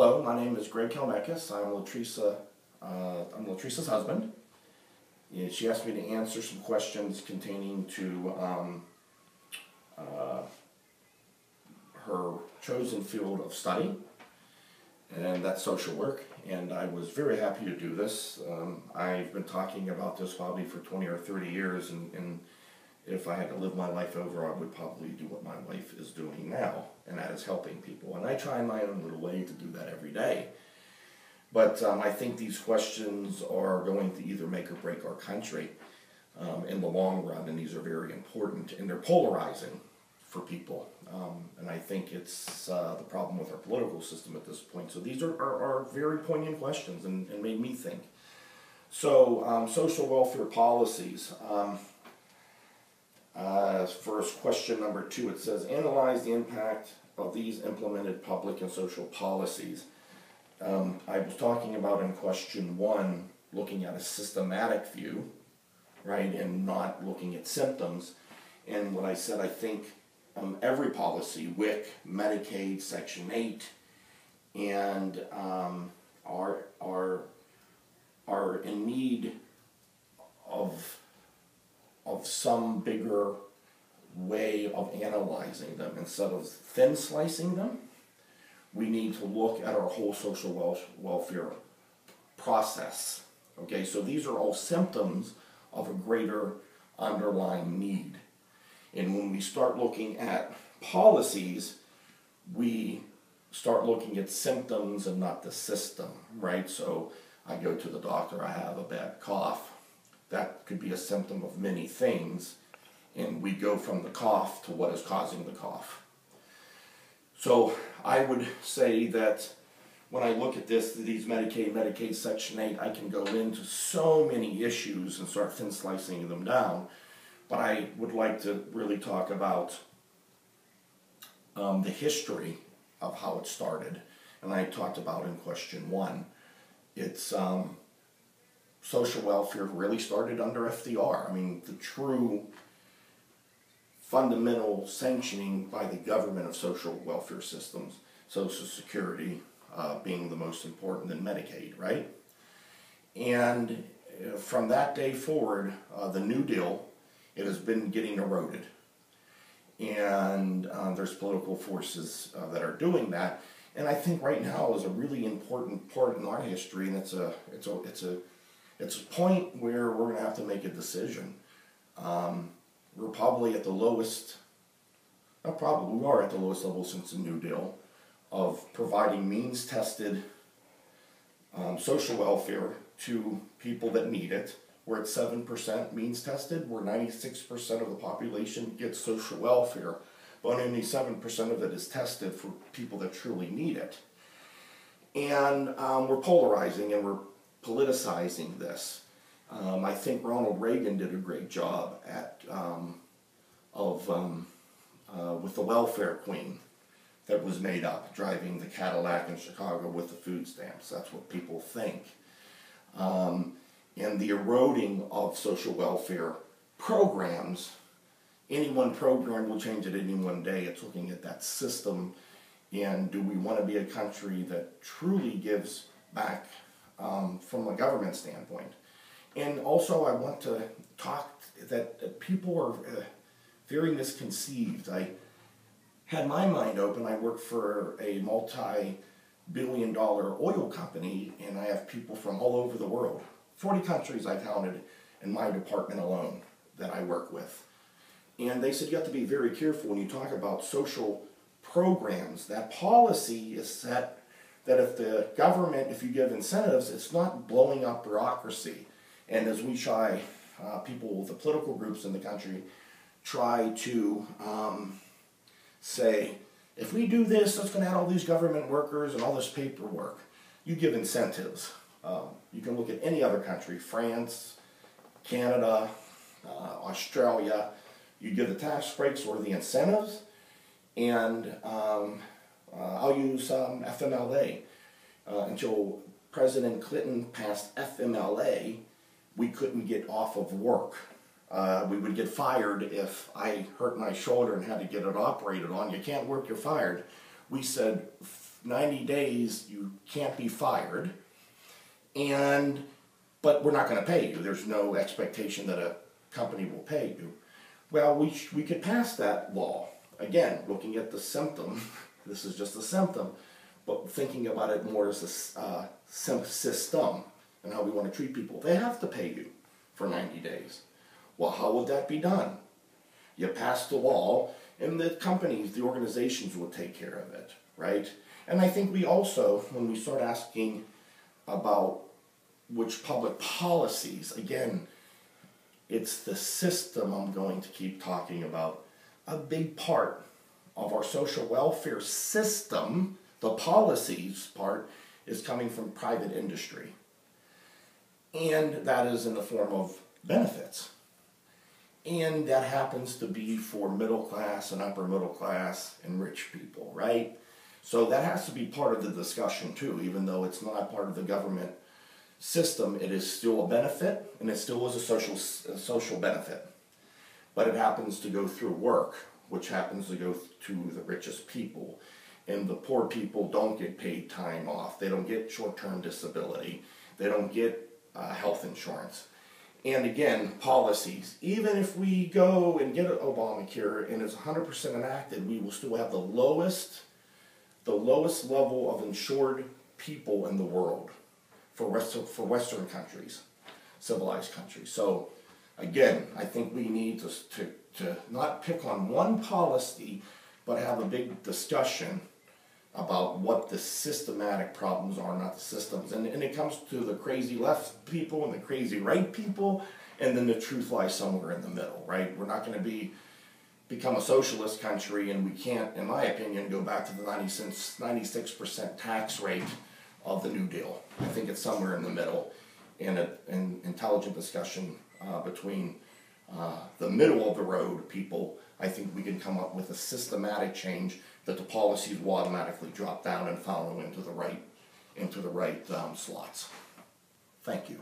Hello, my name is Zak-Kelmeckis. I'm Latrice's husband. And she asked me to answer some questions containing to her chosen field of study, and that's social work. And I was very happy to do this. I've been talking about this probably for 20 or 30 years, and if I had to live my life over, I would probably do what my wife is doing now, and that is helping people. And I try in my own little way to do that every day. But I think these questions are going to either make or break our country in the long run, and these are very important, and they're polarizing for people. And I think it's the problem with our political system at this point. So these are very poignant questions and made me think. So social welfare policies. First, question number 2, it says, analyze the impact of these implemented public and social policies. I was talking about in question 1, looking at a systematic view, right, and not looking at symptoms. And what I said, I think every policy, WIC, Medicaid, Section 8, and are in need of some bigger way of analyzing them. Instead of thin slicing them, we need to look at our whole social welfare process. Okay, so these are all symptoms of a greater underlying need. And when we start looking at policies, we start looking at symptoms and not the system, right? So I go to the doctor, I have a bad cough. That could be a symptom of many things, and we go from the cough to what is causing the cough. So I would say that when I look at these Medicaid Section 8, I can go into so many issues and start thin slicing them down, but I would like to really talk about the history of how it started, and I talked about in question 1. It's social welfare really started under FDR. I mean, the true fundamental sanctioning by the government of social welfare systems, Social Security being the most important, than Medicaid, right? And from that day forward, the New Deal, it has been getting eroded. And there's political forces that are doing that. And I think right now is a really important part in our history, and it's a point where we're going to have to make a decision. We're probably at the lowest, we are at the lowest level since the New Deal of providing means-tested social welfare to people that need it. We're at 7% means-tested, where 96% of the population gets social welfare, but only 7% of it is tested for people that truly need it. And we're polarizing and we're politicizing this. I think Ronald Reagan did a great job with the welfare queen that was made up, driving the Cadillac in Chicago with the food stamps. That's what people think. And the eroding of social welfare programs, any one program will change it any one day. It's looking at that system, and do we want to be a country that truly gives back from a government standpoint? And also I want to talk that people are very misconceived. I had my mind open. I work for a multi-billion-dollar oil company, and I have people from all over the world. 40 countries I counted in my department alone that I work with. And they said you have to be very careful when you talk about social programs. That policy is set that if the government, if you give incentives, it's not blowing up bureaucracy. And as we try, people, the political groups in the country, try to say, if we do this, that's going to add all these government workers and all this paperwork. You give incentives. You can look at any other country, France, Canada, Australia. You give the tax breaks or the incentives, and I'll use FMLA. Until President Clinton passed FMLA, we couldn't get off of work. We would get fired if I hurt my shoulder and had to get it operated on. You can't work, you're fired. We said 90 days, you can't be fired, but we're not going to pay you. There's no expectation that a company will pay you. Well, we could pass that law. Again, looking at the symptom, this is just a symptom, but thinking about it more as a system and how we want to treat people. They have to pay you for 90 days. Well, how would that be done? You pass the law, and the companies, the organizations will take care of it, right? And I think we also, when we start asking about which public policies, again, it's the system I'm going to keep talking about. A big part of our social welfare system, the policies part, is coming from private industry. And that is in the form of benefits. And that happens to be for middle class and upper middle class and rich people, right? So that has to be part of the discussion too, even though it's not part of the government system. It is still a benefit, and it still is a social benefit. But it happens to go through work, which happens to go to the richest people. And the poor people don't get paid time off. They don't get short-term disability. They don't get health insurance. And again, policies. Even if we go and get Obamacare and it's 100% enacted, we will still have the lowest level of insured people in the world for Western countries, civilized countries. So again, I think we need to not pick on one policy, but have a big discussion about what the systematic problems are, not the systems. And it comes to the crazy left people and the crazy right people, and then the truth lies somewhere in the middle, right? We're not going to become a socialist country, and we can't, in my opinion, go back to the 96% tax rate of the New Deal. I think it's somewhere in the middle, and an intelligent discussion between the middle of the road people. I think we can come up with a systematic change that the policies will automatically drop down and follow into the right slots. Thank you.